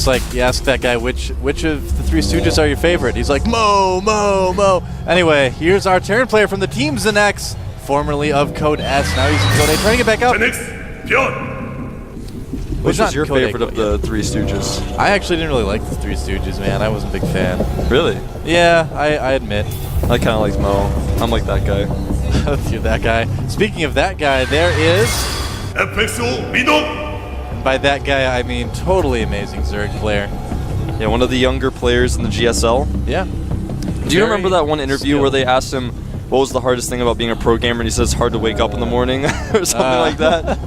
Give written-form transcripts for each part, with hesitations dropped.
just like, you ask that guy, which of the Three Stooges are your favorite? He's like, Mo, Mo, Mo. Anyway, here's our Terran player from the team Zenex, formerly of Code S. Now he's in Code A, trying to get back up. Byun. Which was your favorite of the Three Stooges? I actually didn't really like the Three Stooges, man. I wasn't a big fan. Really? Yeah, I admit. I kind of like Mo. I'm like that guy. You're that guy. Speaking of that guy, there is... Leenock. And by that guy, I mean totally amazing Zerg player. Yeah, one of the younger players in the GSL. Yeah. Do you remember that one interview where they asked him what was the hardest thing about being a pro gamer, and he says it's hard to wake up in the morning or something like that?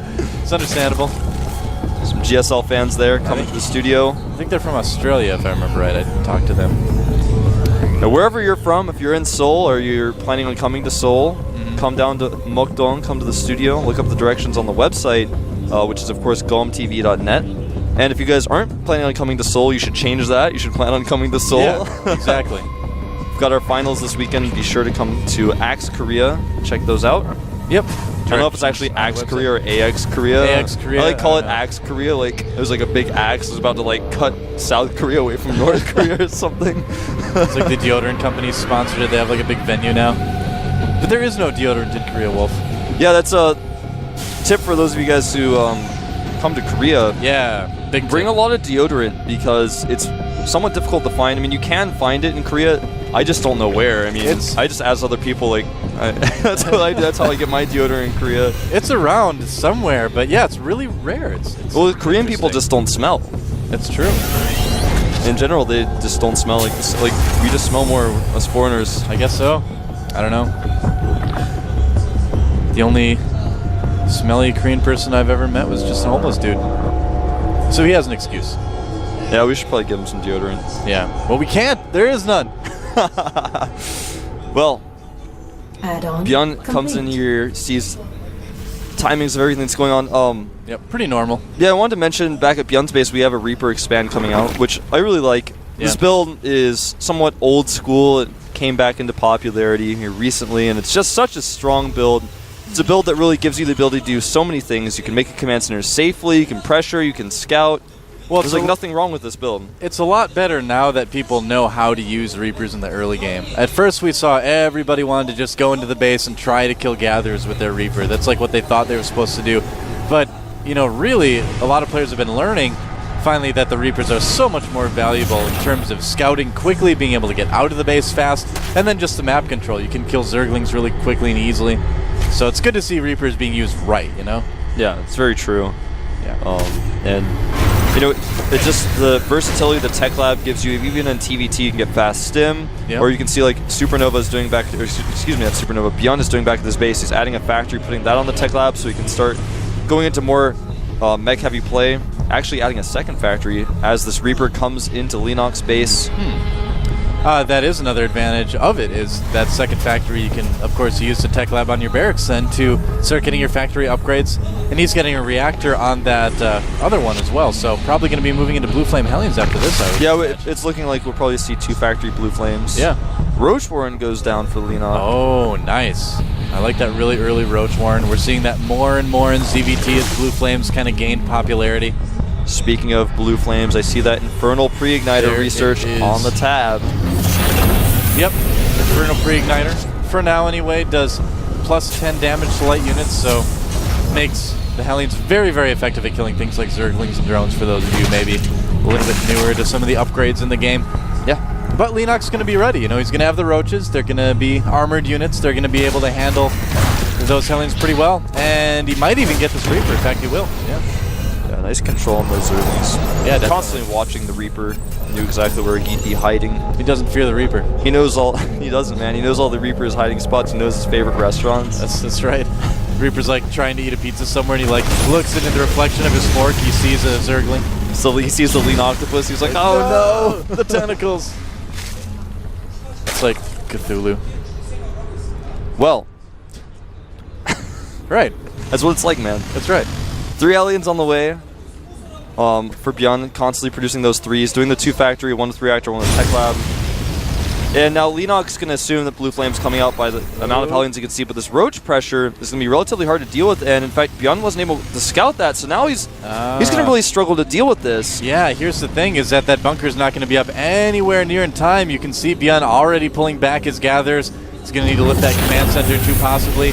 It's understandable. Some GSL fans there coming to the studio. I think they're from Australia, if I remember right. I talked to them. Now, wherever you're from, if you're in Seoul or you're planning on coming to Seoul, come down to Mokdong, come to the studio, look up the directions on the website, which is, of course, GOMTV.net. And if you guys aren't planning on coming to Seoul, you should change that. You should plan on coming to Seoul. Yeah, exactly. We've got our finals this weekend. Be sure to come to Axe Korea. Check those out. Yep. I don't know if it's actually Axe Korea or AX Korea. AX Korea. I like call it Axe Korea. Like it was like a big axe was about to like cut South Korea away from North Korea or something. It's like the deodorant company sponsored it. They have like a big venue now. But there is no deodorant in Korea, Wolf. Yeah, that's a tip for those of you guys who come to Korea. Yeah, big Bring a lot of deodorant because it's somewhat difficult to find. I mean, you can find it in Korea. I just don't know where. I mean, I just ask other people. Like, that's what I do. That's how I get my deodorant in Korea. It's around somewhere, but yeah, it's really rare. It's well, Korean people just don't smell. It's true. In general, they just don't smell like this. Like we just smell more as foreigners. I guess so. I don't know. The only smelly Korean person I've ever met was just an homeless dude. So he has an excuse. Yeah, we should probably give him some deodorant. Yeah. Well, we can't. There is none. Well, Add-on Byun comes in here, sees timings of everything that's going on. Yep, pretty normal. Yeah, I wanted to mention back at Byun's base we have a Reaper expand coming out, which I really like. Yeah. This build is somewhat old school. It came back into popularity here recently, and it's just such a strong build. It's a build that really gives you the ability to do so many things. You can make a command center safely, you can pressure, you can scout. Well, there's like nothing wrong with this build. It's a lot better now that people know how to use Reapers in the early game. At first we saw everybody wanted to just go into the base and try to kill Gatherers with their Reaper. That's like what they thought they were supposed to do. But, you know, really, a lot of players have been learning finally that the Reapers are so much more valuable in terms of scouting quickly, being able to get out of the base fast, and then just the map control. You can kill Zerglings really quickly and easily. So it's good to see Reapers being used right, you know? Yeah, it's very true. Yeah. And, you know, it's just the versatility the Tech Lab gives you. Even in TVT, you can get fast stim, or you can see like Supernova is doing back, or excuse me, not Supernova, Byun is doing back to this base. He's adding a factory, putting that on the Tech Lab so he can start going into more mech-heavy play. Actually adding a second factory as this Reaper comes into Leenock's base. That is another advantage of it, is that second factory you can, of course, use the Tech Lab on your barracks then to start getting your factory upgrades. And he's getting a reactor on that other one as well, so probably going to be moving into Blue Flame Hellions after this, I would imagine. It's looking like we'll probably see 2 factory Blue Flames. Yeah. Roach Warren goes down for Leenock. Oh, nice. I like that really early Roach Warren. We're seeing that more and more in ZVT as Blue Flames kind of gain popularity. Speaking of Blue Flames, I see that Infernal Pre-Igniter research on the tab. Yep, Infernal Pre-Igniter, for now anyway, does plus 10 damage to light units, so makes the Hellions very, very effective at killing things like Zerglings and drones, for those of you maybe a little bit newer to some of the upgrades in the game. Yeah. But Leenock's going to be ready, you know, he's going to have the Roaches, they're going to be armored units, they're going to be able to handle those Hellions pretty well, and he might even get this Reaper, in fact he will, yeah. Yeah, nice control on those Zerglings. Yeah, constantly watching the Reaper. Knew exactly where he'd be hiding. He doesn't fear the Reaper. He knows all. He doesn't, man. He knows all the Reaper's hiding spots. He knows his favorite restaurants. That's right. Reaper's like trying to eat a pizza somewhere, and he like looks into the reflection of his fork. He sees a Zergling. So he sees the lean octopus. He's like, oh no, the tentacles. It's like Cthulhu. Well, right. That's what it's like, man. That's right. 3 aliens on the way. For Byun, constantly producing those 3s, doing the 2 factory, 1 with reactor, 1 with Tech Lab. And now Leenock's going to assume that Blue Flame's coming out by the amount of Hellions he can see, but this Roach pressure is going to be relatively hard to deal with, and in fact, Byun wasn't able to scout that, so now he's going to really struggle to deal with this. Yeah, here's the thing, is that bunker's not going to be up anywhere near in time. You can see Byun already pulling back his gatherers. He's going to need to lift that command center too, possibly.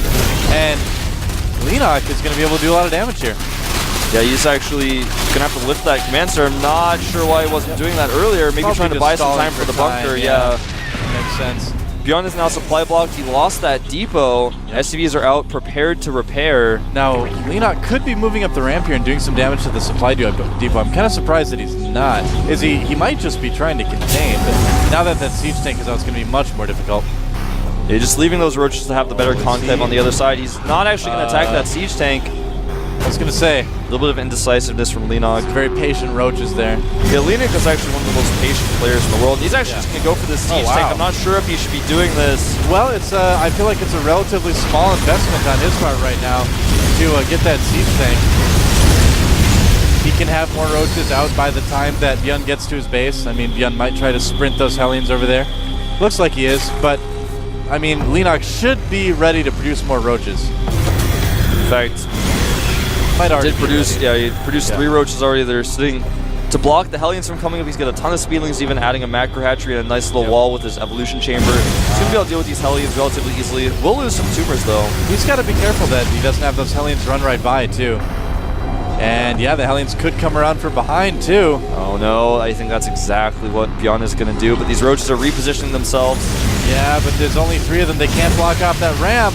And Leenock is going to be able to do a lot of damage here. Yeah, he's actually going to have to lift that command center. I'm not sure why he wasn't doing that earlier. Maybe Probably trying to buy some time for the bunker. Yeah. Makes sense. Byun is now supply blocked. He lost that depot. SCVs are out, prepared to repair. Now, Leenock could be moving up the ramp here and doing some damage to the supply depot. I'm kind of surprised that he's not. He might just be trying to contain, but now that siege tank is out, it's going to be much more difficult. Yeah, just leaving those roaches to have the better content on the other side. He's not actually going to attack that siege tank. I was going to say, a little bit of indecisiveness from Leenock. Very patient roaches there. Yeah, Leenock is actually one of the most patient players in the world. He's actually just going to go for this siege tank. I'm not sure if he should be doing this. Well, I feel like it's a relatively small investment on his part right now to get that siege tank. He can have more roaches out by the time that Byun gets to his base. I mean, Byun might try to sprint those Hellions over there. Looks like he is, but I mean, Leenock should be ready to produce more roaches. In fact, he produced 3 roaches already. They're sitting to block the Hellions from coming up. He's got a ton of speedlings, even adding a macro hatchery and a nice little wall with his evolution chamber. He's going to be able to deal with these Hellions relatively easily. Will lose some tumors, though. He's got to be careful that he doesn't have those Hellions run right by, too. And yeah, the Hellions could come around from behind, too. Oh, no. I think that's exactly what Byun is going to do. But these roaches are repositioning themselves. Yeah, but there's only 3 of them. They can't block off that ramp.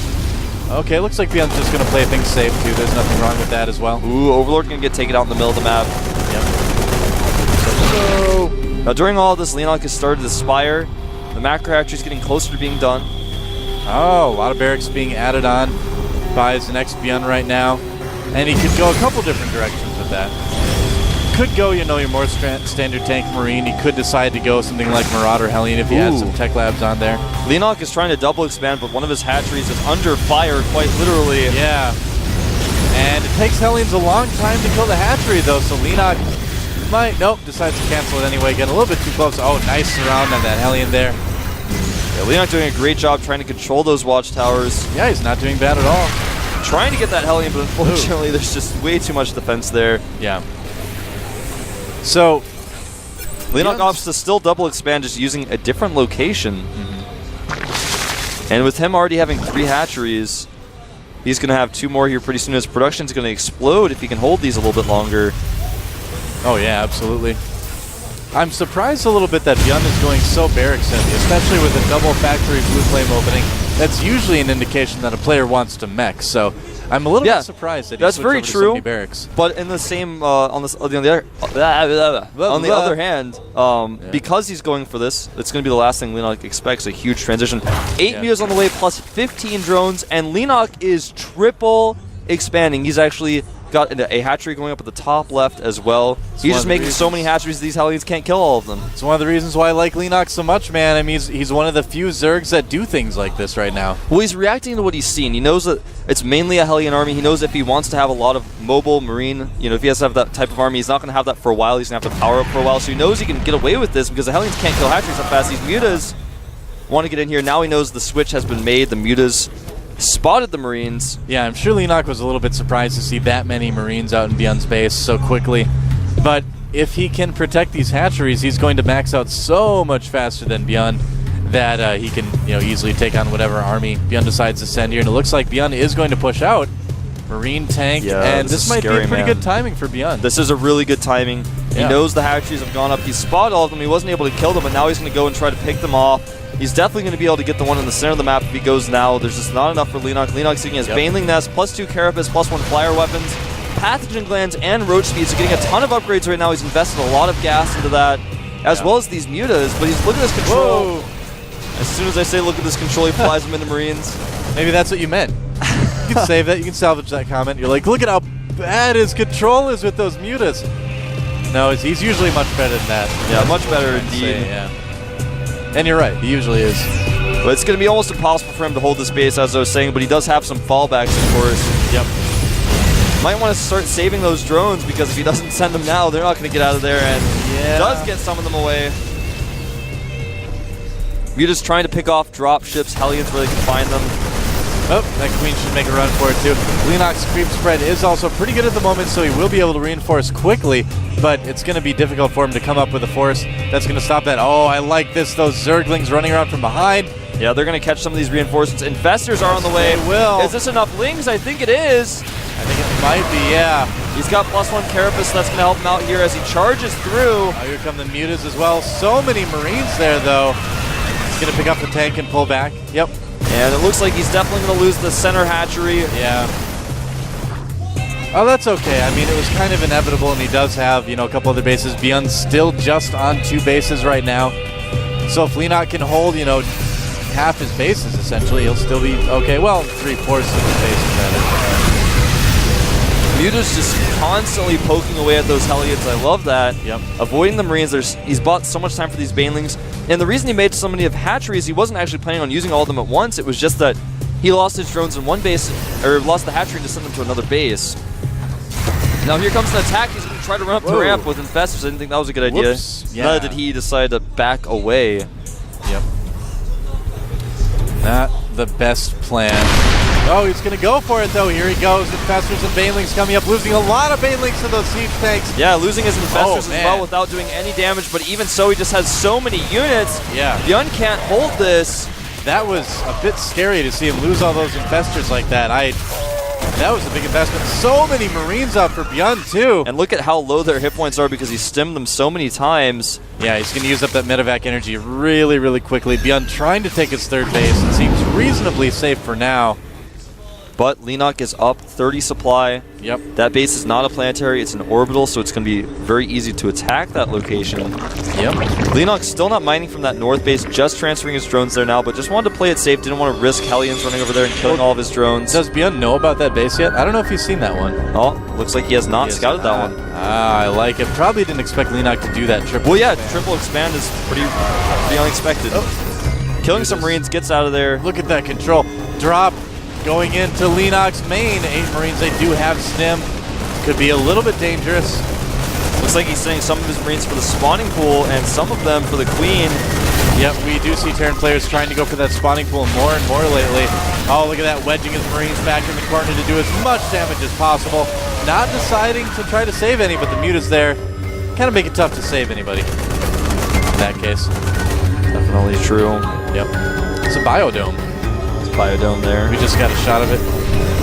Okay, looks like Byun's just going to play things safe, too. There's nothing wrong with that as well. Ooh, Overlord going to get taken out in the middle of the map. Yep. Now, during all of this, Leenock has started the Spire. The macro hatchery is getting closer to being done. Oh, a lot of barracks being added on by his next Byun right now. And he could go a couple different directions with that. Could go, your more standard tank Marine. He could decide to go something like Marauder Hellion if he has some tech labs on there. Leenock is trying to double expand, but one of his hatcheries is under fire, quite literally. Yeah. And it takes Hellions a long time to kill the hatchery, though, so Leenock decides to cancel it anyway. Getting a little bit too close. Oh, nice surround on that Hellion there. Yeah, Leenock doing a great job trying to control those watchtowers. Yeah, he's not doing bad at all. Trying to get that Hellion, but unfortunately there's just way too much defense there. Yeah. So, Leenock opts to still double expand, just using a different location. And with him already having 3 hatcheries, he's going to have 2 more here pretty soon. His production's going to explode if he can hold these a little bit longer. Oh yeah, absolutely. I'm surprised a little bit that Byun is going so barracks heavy, especially with a double factory Blue Flame opening. That's usually an indication that a player wants to mech, so I'm a little bit surprised that he switched over to so many barracks. But in the same, on the other hand, because he's going for this, it's going to be the last thing Leenock expects, a huge transition. 8 mutas on the way, plus 15 drones, and Leenock is triple expanding. He's actually got a hatchery going up at the top left as well. He's just making so many hatcheries these Hellions can't kill all of them. It's one of the reasons why I like Leenock so much, man. I mean, he's one of the few Zergs that do things like this right now. Well, he's reacting to what he's seen. He knows that it's mainly a Hellion army. He knows if he wants to have a lot of mobile Marine, if he has to have that type of army, he's not going to have that for a while. He's going to have to power up for a while. So he knows he can get away with this because the Hellions can't kill hatcheries that fast. These mutas want to get in here. Now he knows the switch has been made. The mutas spotted the Marines. Yeah, I'm sure Leenock was a little bit surprised to see that many Marines out in Byun's base so quickly. But if he can protect these hatcheries, he's going to max out so much faster than Byun that he can easily take on whatever army Byun decides to send here. And it looks like Byun is going to push out Marine tank, and this might be pretty good timing for Byun. This is a really good timing. He knows the hatcheries have gone up. He spotted all of them. He wasn't able to kill them, but now he's going to go and try to pick them off. He's definitely going to be able to get the one in the center of the map if he goes now. There's just not enough for Leenock. Leenock's taking his Baneling Nest, plus 2 Carapace, plus 1 Flyer Weapons, Pathogen Glands, and Roach Speed. So getting a ton of upgrades right now. He's invested a lot of gas into that, as well as these mutas. But look at this control. As soon as I say look at this control, he flies them into Marines. Maybe that's what you meant. You can save that. You can salvage that comment. You're like, look at how bad his control is with those mutas. No, he's usually much better than that. Yeah, much better indeed. And you're right, he usually is. But it's going to be almost impossible for him to hold this base, as I was saying, but he does have some fallbacks, of course. Yep. Might want to start saving those drones, because if he doesn't send them now, they're not going to get out of there, and does get some of them away. Muta's trying to pick off drop ships, Hellions where they can find them. Oh, that Queen should make a run for it too. Leenock's creep spread is also pretty good at the moment, so he will be able to reinforce quickly, but it's going to be difficult for him to come up with a force that's going to stop that. Oh, I like this. Those Zerglings running around from behind. Yeah, they're going to catch some of these reinforcements. Infestors are on the way. They will. Is this enough Lings? I think it is. I think it might be, yeah. He's got +1 Carapace that's going to help him out here as he charges through. Oh, here come the Mutas as well. So many Marines there, though. He's going to pick up the tank and pull back. Yep. And it looks like he's definitely going to lose the center hatchery. Yeah. Oh, that's okay. I mean, it was kind of inevitable, and he does have, you know, a couple other bases. Byun's still just on 2 bases right now. So if Leenock can hold, you know, half his bases, essentially, he'll still be okay. Well, 3/4 of his bases, rather. Muta's just constantly poking away at those Hellions. I love that. Yep. Avoiding the Marines. He's bought so much time for these Banelings. And the reason he made so many of hatcheries, he wasn't actually planning on using all of them at once. It was just that he lost his drones in one base, or lost the hatchery to send them to another base. Now here comes an attack. He's going to try to run up the ramp with Infestors. I didn't think that was a good idea. Yeah. Neither did he decide to back away. Yep. Not the best plan. Oh, he's going to go for it, though. Here he goes. Infestors and Banelings coming up, losing a lot of Banelings to those siege tanks. Yeah, losing his Infestors as man. well without doing any damage, but even so, he just has so many units. Yeah. Byun can't hold this. That was a bit scary to see him lose all those Infestors like that. That was a big investment. So many Marines out for Byun, too. And look at how low their hit points are because he stemmed them so many times. Yeah, he's going to use up that medevac energy really, really quickly. Byun trying to take his 3rd base. It seems reasonably safe for now. But Leenock is up 30 supply. Yep. That base is not a planetary, it's an orbital, so it's going to be very easy to attack that location. Yep. Leenock's still not mining from that north base, just transferring his drones there now, but just wanted to play it safe, didn't want to risk Hellions running over there and killing all of his drones. Does Byun know about that base yet? I don't know if he's seen that one. Oh, looks like he has not scouted that one. Ah, I like it. Probably didn't expect Leenock to do that triple. Well, yeah, triple expand is pretty unexpected. Oh. Killing some Marines, gets out of there. Look at that control. Drop going into Leenock's main. 8 Marines, they do have stim. Could be a little bit dangerous. Looks like he's sending some of his Marines for the spawning pool and some of them for the Queen. Yep, we do see Terran players trying to go for that spawning pool more and more lately. Oh, look at that, wedging his Marines back in the corner to do as much damage as possible. Not deciding to try to save any, but the Muta's there. Kind of make it tough to save anybody in that case. Definitely true. Yep. It's a biodome. Biodome there. We just got a shot of it.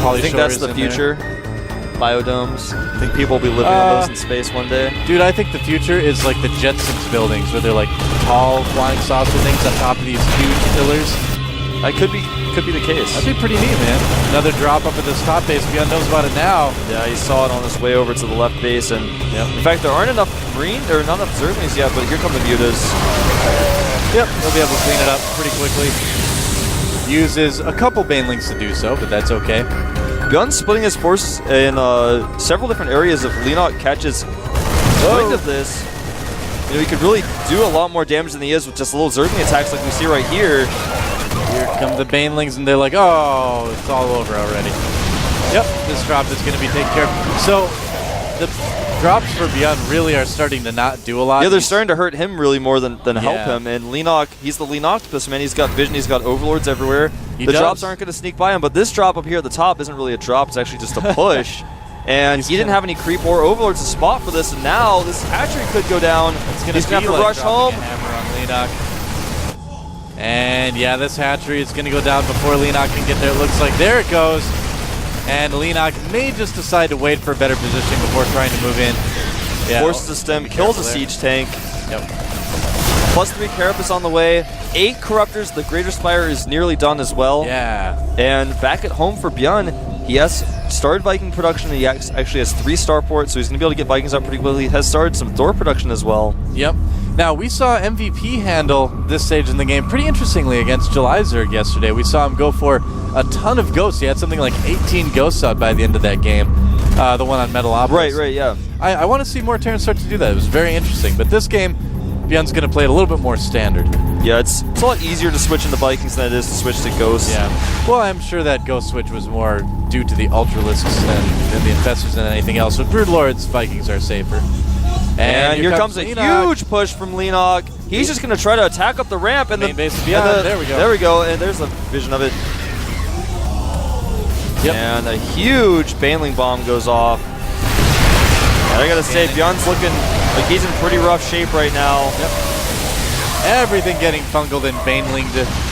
I think that's the future. Biodomes. I think people will be living on those in space one day. Dude, I think the future is like the Jetsons buildings, where they're like tall flying saucer things on top of these huge pillars. That could be the case. That'd be pretty neat, man. Another drop up at this top base. Byun knows about it now. Yeah, he saw it on his way over to the left base, and in fact, there aren't enough Marines or not enough Zerglings yet. But here come the Mutas. Yep, they'll be able to clean it up pretty quickly. Uses a couple Banelings to do so, but that's okay. Byun's splitting his force in several different areas. If Leenock catches point of this, you know, he could really do a lot more damage than he is with just little Zergling attacks like we see right here. Here come the Banelings, and they're like, oh, it's all over already. Yep, this drop is going to be taken care of. So the drops for Byun really are starting to not do a lot. Yeah, they're starting to hurt him really more than help him. And Leenock, he's the Leenockpus, man. He's got vision, he's got overlords everywhere. The drops aren't going to sneak by him, but this drop up here at the top isn't really a drop, it's actually just a push. And he didn't have any creep or overlords to spot for this, and now this hatchery could go down. He's going to have to rush home. Hammer on Leenock. And yeah, this hatchery is going to go down before Leenock can get there. It looks like there it goes. And Leenock may just decide to wait for a better position before trying to move in. Yeah, forces the stem, kills a siege tank. Yep. +3 Carapace on the way. 8 Corruptors. The Greater Spire is nearly done as well. Yeah. And back at home for Byun, he has started Viking production. He actually has 3 starports, so he's going to be able to get Vikings out pretty quickly. He has started some Thor production as well. Yep. Now, we saw MVP handle this stage in the game pretty interestingly against Jelizerg yesterday. We saw him go for a ton of ghosts. He had something like 18 ghosts out by the end of that game. The one on Metalopolis. Right, yeah. I want to see more Terrans start to do that. It was very interesting. But this game, Byun's going to play it a little bit more standard. Yeah, it's a lot easier to switch into Vikings than it is to switch to Ghosts. Yeah. Well, I'm sure that Ghost switch was more due to the Ultralisks than the Infestors than anything else. With Broodlords, Vikings are safer. And here comes a huge push from Leenock. He's just going to try to attack up the ramp. And main base beyond. There we go. There we go. And there's a vision of it. Yep. And a huge Baneling bomb goes off. And I got to say, Byun's looking like he's in pretty rough shape right now. Yep. Everything getting fungled and Banelinged.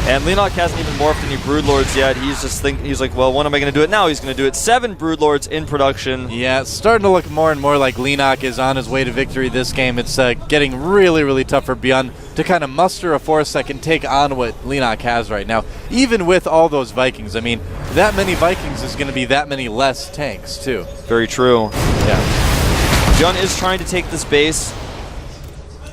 And Leenock hasn't even morphed any Broodlords yet. He's just he's like, well, when am I going to do it now? He's going to do it. 7 Broodlords in production. Yeah, it's starting to look more and more like Leenock is on his way to victory this game. It's getting really, really tough for Byun to kind of muster a force that can take on what Leenock has right now. Even with all those Vikings. I mean, that many Vikings is going to be that many less tanks, too. Very true. Yeah. Byun is trying to take this base.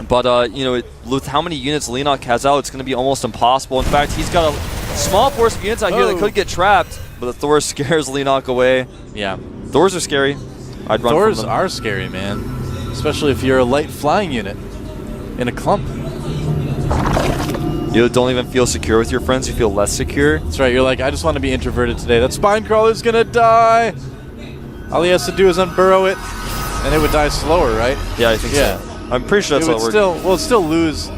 But, you know, with how many units Leenock has out, it's going to be almost impossible. In fact, he's got a small force of units out here that could get trapped, but the Thor scares Leenock away. Yeah. Thors are scary. I'd run Thors from them. are scary, man. Especially if you're a light flying unit in a clump. You don't even feel secure with your friends, you feel less secure. That's right, you're like, I just want to be introverted today. That spine crawler's going to die. All he has to do is unburrow it, and it would die slower, right? Yeah, I think so. I'm pretty sure that's how it works. It'd still lose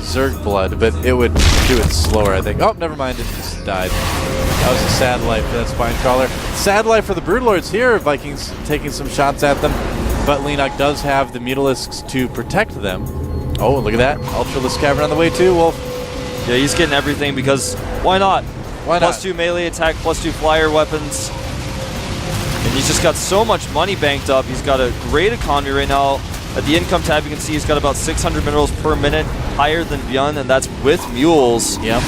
Zerg blood, but it would do it slower, I think. Oh, never mind, it just died. That was a sad life for that spine crawler. Sad life for the Broodlords here. Vikings taking some shots at them, but Leenock does have the Mutalisks to protect them. Oh, look at that. Ultralisk Cavern on the way too, Wolf. Yeah, he's getting everything because why not? Why not? +2 melee attack, +2 flyer weapons. And he's just got so much money banked up. He's got a great economy right now. At the income tab, you can see he's got about 600 minerals per minute, higher than Byun, and that's with mules. Yep.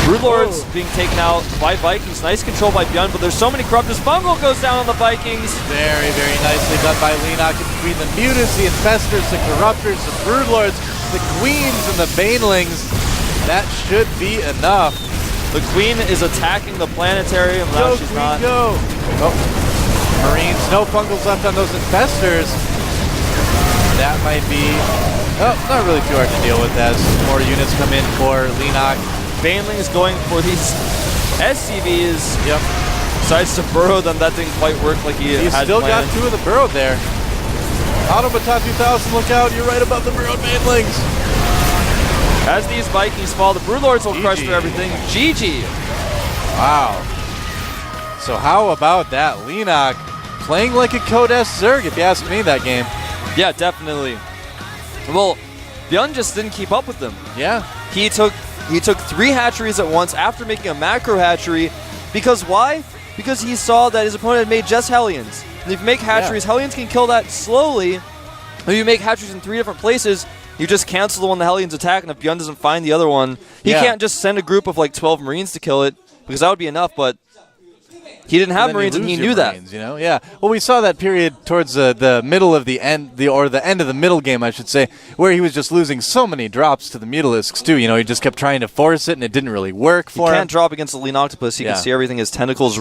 Broodlords being taken out by Vikings. Nice control by Byun, but there's so many Corruptors. Bungle goes down on the Vikings. Very, very nicely done by Leenock in between the Mutants, the Infestors, the Corruptors, the Broodlords, the Queens, and the Banelings. That should be enough. The Queen is attacking the Planetarium. Go, She's Queen, not. go! Oh. Marines, no fungals left on those Infestors. That might be, not really too hard to deal with as more units come in for Leenock. Baneling is going for these SCVs. Yep. Decides to burrow them. That didn't quite work like he had still planned. got 2 of the burrowed there. Automaton 2000, look out, you're right above the burrowed Banelings. As these Vikings fall, the Broodlords will crush through everything. GG. Wow. So how about that? Leenock playing like a Code S Zerg, if you ask me, that game. Yeah, definitely. Well, Byun just didn't keep up with them. Yeah. He took 3 hatcheries at once after making a macro hatchery. Because why? Because he saw that his opponent had made just Hellions. And if you make hatcheries, Hellions can kill that slowly. If you make hatcheries in 3 different places, you just cancel the one the Hellions attack, and if Byun doesn't find the other one, he can't just send a group of like 12 Marines to kill it, because that would be enough, but he didn't have Marines, and he knew Marines, that. You know, yeah. Well, we saw that period towards the middle of the end, or the end of the middle game, I should say, where he was just losing so many drops to the Mutalisks too. You know, he just kept trying to force it, and it didn't really work for him. He can't drop against the Leenock. He can see everything. His tentacles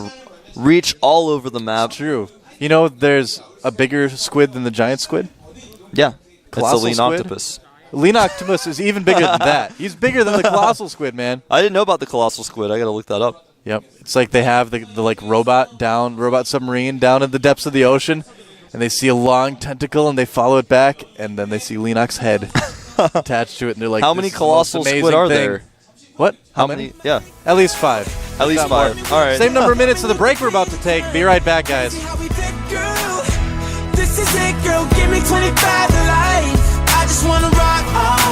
reach all over the map. It's true. You know, there's a bigger squid than the giant squid. Yeah, Colossal it's a Leenock. Leenock is even bigger than that. He's bigger than the colossal squid, man. I didn't know about the colossal squid. I gotta look that up. Yep. It's like they have the like robot submarine down in the depths of the ocean, and they see a long tentacle and they follow it back, and then they see Leenock's head attached to it, and they're like, how many colossal squid are there? What? How many? Yeah. At least 5. At least 5. All right. Same number of minutes of the break we're about to take. Be right back, guys. This is it, girl. Give me 25 to life. I just wanna rock all